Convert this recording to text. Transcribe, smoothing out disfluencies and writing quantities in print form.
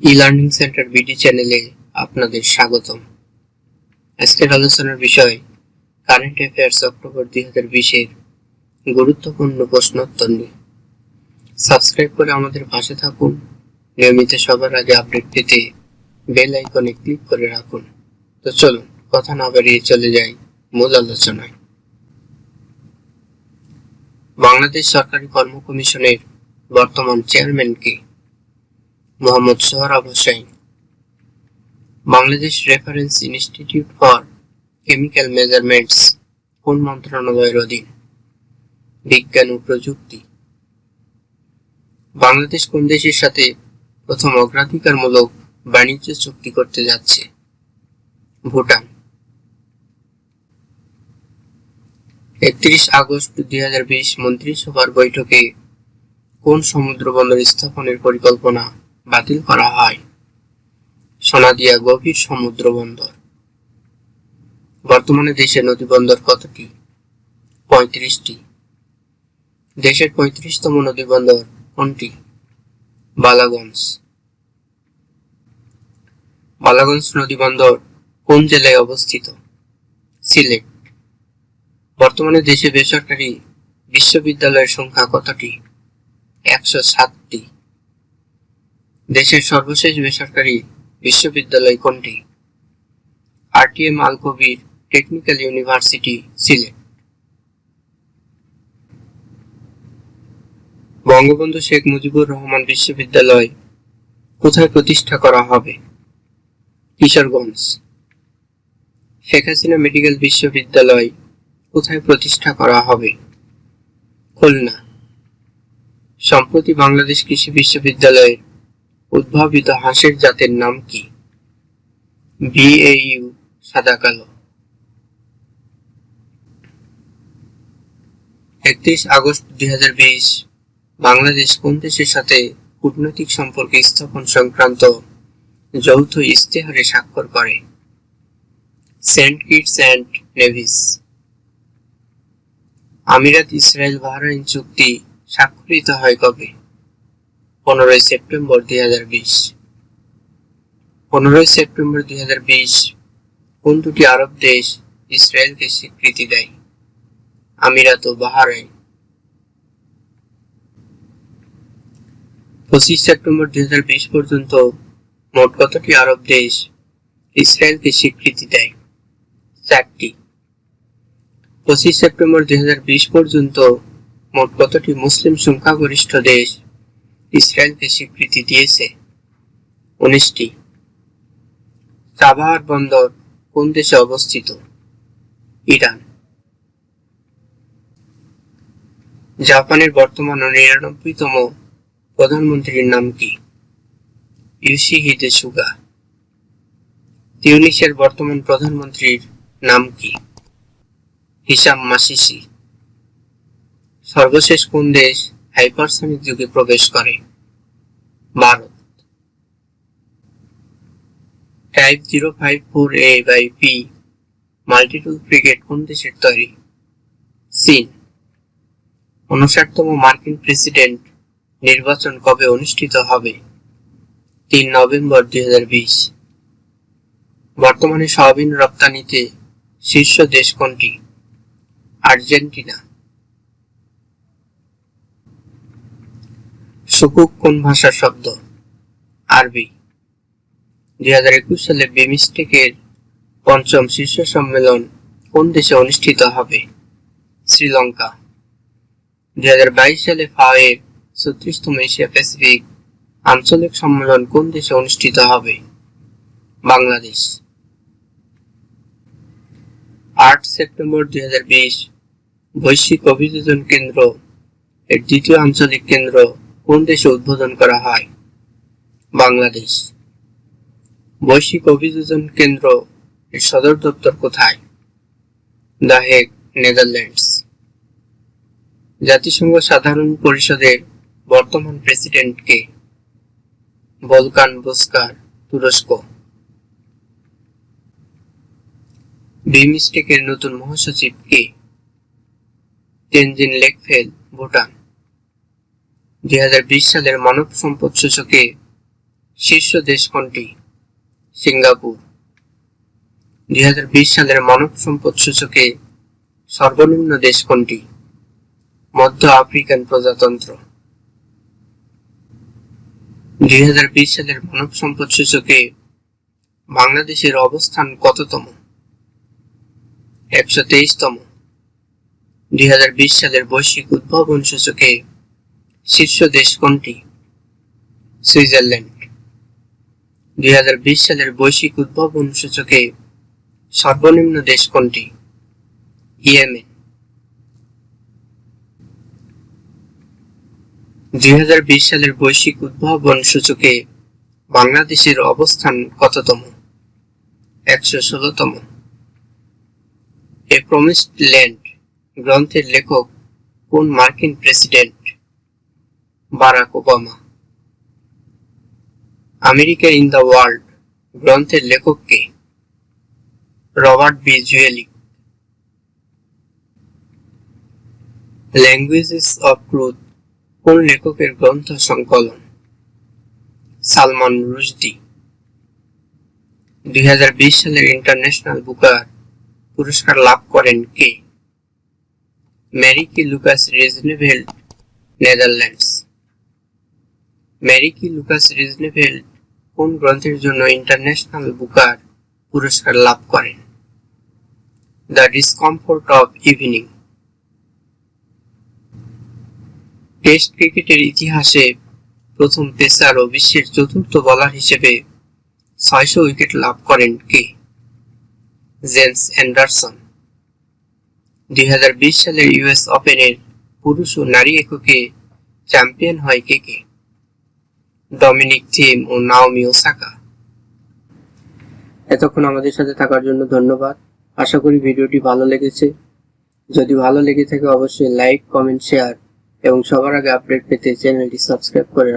E-learning centre BD চ্যানেলে আপনাদের স্বাগতম। আজকের আলোচনার বিষয় কারেন্ট অ্যাফেয়ার্স অক্টোবর 2020-এর গুরুত্বপূর্ণ প্রশ্নোত্তর নিয়ে। সাবস্ক্রাইব করে আমাদের পাশে থাকুন। নিয়মিত সবার আগে আপডেট পেতে বেল আইকনে ক্লিক করে রাখুন। তো চলুন কথা না বাড়িয়ে চলে যাই মূল আলোচনায়। বাংলাদেশ সরকারি কর্ম কমিশনের বর্তমান chairman K? Mohammad Sohrab Hossain. Bangladesh reference institute for chemical measurements কোন মন্ত্রণালয়ের অধীন? বিজ্ঞান ও প্রযুক্তি। বাংলাদেশ কোন দেশের সাথে প্রথম অগ্রাধিকারমূলক বাণিজ্য চুক্তি করতে যাচ্ছে? ভুটান। 31 আগস্ট 2020 মন্ত্রিসভার বৈঠকে কোন সমুদ্র বন্দর স্থাপনের পরিকল্পনা বাতিল করা হয়? সোনাদিয়া গভীর সমুদ্র বন্দর। বর্তমানে দেশের নদী বন্দর কতটি? 35টি। দেশের 35তম নদী বন্দর কোনটি? বালাগঞ্জ। বালাগঞ্জ নদী বন্দর কোন জেলায় অবস্থিত? সিলেট। বর্তমানে দেশে বেসরকারি বিশ্ববিদ্যালয়ের সংখ্যা কতটি? 107টি। দেশের সর্বশেষ বেসরকারি বিশ্ববিদ্যালয় কোনটি? RTM আল কবির টেকনিক্যাল ইউনিভার্সিটি, সিলেট। বঙ্গবন্ধু শেখ মুজিবুর রহমান বিশ্ববিদ্যালয় কোথায় প্রতিষ্ঠা করা হবে? কিশোরগঞ্জ। শেখ হাসিনা মেডিকেল বিশ্ববিদ্যালয় কোথায় প্রতিষ্ঠা করা হবে? খুলনা। সম্প্রতি বাংলাদেশ কৃষি বিশ্ববিদ্যালয়ের উদ্ভাবিত হাঁসের জাতের নাম কি? BAU সাদা কালো। 31 আগস্ট 2020 বাংলাদেশ কোন দেশের সাথে কূটনৈতিক সম্পর্ক স্থাপন সংক্রান্ত যৌথ ইশতেহারে স্বাক্ষর করে? Saint Kitts and Nevis. আমিরাত ইসরায়েল বাহরাইন চুক্তি স্বাক্ষরিত হয় কবে? 15 সেপ্টেম্বর 2020। 15 সেপ্টেম্বর 2020 কোন দুটি আরব দেশ ইসরায়েলকে স্বীকৃতি দেয়? আমিরাত ও বাহরাইন। 25 সেপ্টেম্বর 2020 পর্যন্ত মোট কতটি আরব দেশ ইসরায়েলকে স্বীকৃতি দেয়? 4টি। 25 সেপ্টেম্বর 2020 পর্যন্ত মোট কতটি মুসলিম সংখ্যাগরিষ্ঠ দেশ ইসরায়েলকে স্বীকৃতি দিয়েছে? 19টি। চাবাহার বন্দর কোন দেশে অবস্থিত? ইরান। জাপানের বর্তমান ও 99তম প্রধানমন্ত্রীর নাম কি? Yoshihide Suga. তিউনিসের বর্তমান প্রধানমন্ত্রীর নাম কি? হিশাম মাসিসি। সর্বশেষ কোন দেশ হাইপারসনিক যুগে প্রবেশ করে? ভারত। টাইপ 054A/P মাল্টিটুল ফ্রিগেট কোন দেশের তৈরি? চীন। 59তম মার্কিন প্রেসিডেন্ট নির্বাচন কবে অনুষ্ঠিত হবে? 3 নভেম্বর 2020। বর্তমানে সয়াবিন রপ্তানিতে শীর্ষ দেশ কোনটি? আর্জেন্টিনা। শুকুক কোন ভাষার শব্দ? আরবি। 2021 সালে বিমস্টেকের 5ম শীর্ষ সম্মেলন কোন দেশে অনুষ্ঠিত হবে? শ্রীলঙ্কা। 2022 সালে FAO-এর 36তম এশিয়া প্যাসিফিক আঞ্চলিক সম্মেলন কোন দেশে অনুষ্ঠিত হবে? বাংলাদেশ। 8 সেপ্টেম্বর 2020 বৈশ্বিক অভিযোজন কেন্দ্র এর দ্বিতীয় আঞ্চলিক কেন্দ্র কোন দেশে উদ্বোধন করা হয়? বাংলাদেশ। বৈশ্বিক অভিযোজন কেন্দ্র এর সদর দপ্তর কোথায়? The Hague, Netherlands. জাতিসংঘ সাধারণ পরিষদের বর্তমান প্রেসিডেন্ট কে? ভলকান বোসকার, তুরস্ক। বিমস্টেকের নতুন মহাসচিব কে? তেনজিন লেকফেল, ভুটান। 2020 সালের মানব সম্পদ সূচকে শীর্ষ দেশ কোনটি? সিঙ্গাপুর। 2020 সালের মানব সম্পদ সূচকে সর্বনিম্ন দেশ কোনটি? মধ্য আফ্রিকান প্রজাতন্ত্র। 2020 সালের মানব সম্পদ সূচকে বাংলাদেশের অবস্থান কততম? 123তম। 2020 সালের বৈশ্বিক উদ্ভাবন সূচকে শীর্ষ দেশ কোনটি? সুইজারল্যান্ড। 2020 সালের বৈশ্বিক উদ্ভাবন সূচকে সর্বনিম্ন দেশ কোনটি? ইয়েমেন। 2020 সালের বৈশ্বিক উদ্ভাবন সূচকে বাংলাদেশের অবস্থান কততম? 116তম। এ প্রমিসড ল্যান্ড গ্রন্থের লেখক কোন মার্কিন president? Barack Obama. America in the world গ্রন্থের লেখক কে? Robert B Zoellick. Languages of truth কোন লেখকের গ্রন্থ সংকলন? সালমান রুশদি। 2020 সালের ইন্টারন্যাশনাল বুকার পুরস্কার লাভ করেন কে? ম্যারিকি লুকাস রিজনেভেল্ড, নেদারল্যান্ডস। ম্যারিকি লুকাস রিজনেভেল্ড কোন গ্রন্থের জন্য ইন্টারন্যাশনাল বুকার পুরস্কার লাভ করেন? The discomfort of evening. Test ক্রিকেটের ইতিহাসে প্রথম পেসার ও বিশ্বের চতুর্থ বোলার হিসেবে 600 উইকেট লাভ করেন কে? James Anderson. 2020 সালের ইউএস ওপেনের পুরুষ ও নারী এককে চ্যাম্পিয়ন হয় কে কে? ডমিনিক থিম ও নাওমি ওসাকা। এতক্ষণ আমাদের সাথে থাকার জন্য ধন্যবাদ। আশা করি ভিডিওটি ভালো লেগেছে। যদি ভালো লেগে থাকে অবশ্যই লাইক, কমেন্ট, শেয়ার এবং সবার আগে আপডেট পেতে চ্যানেলটি সাবস্ক্রাইব করে রাখুন।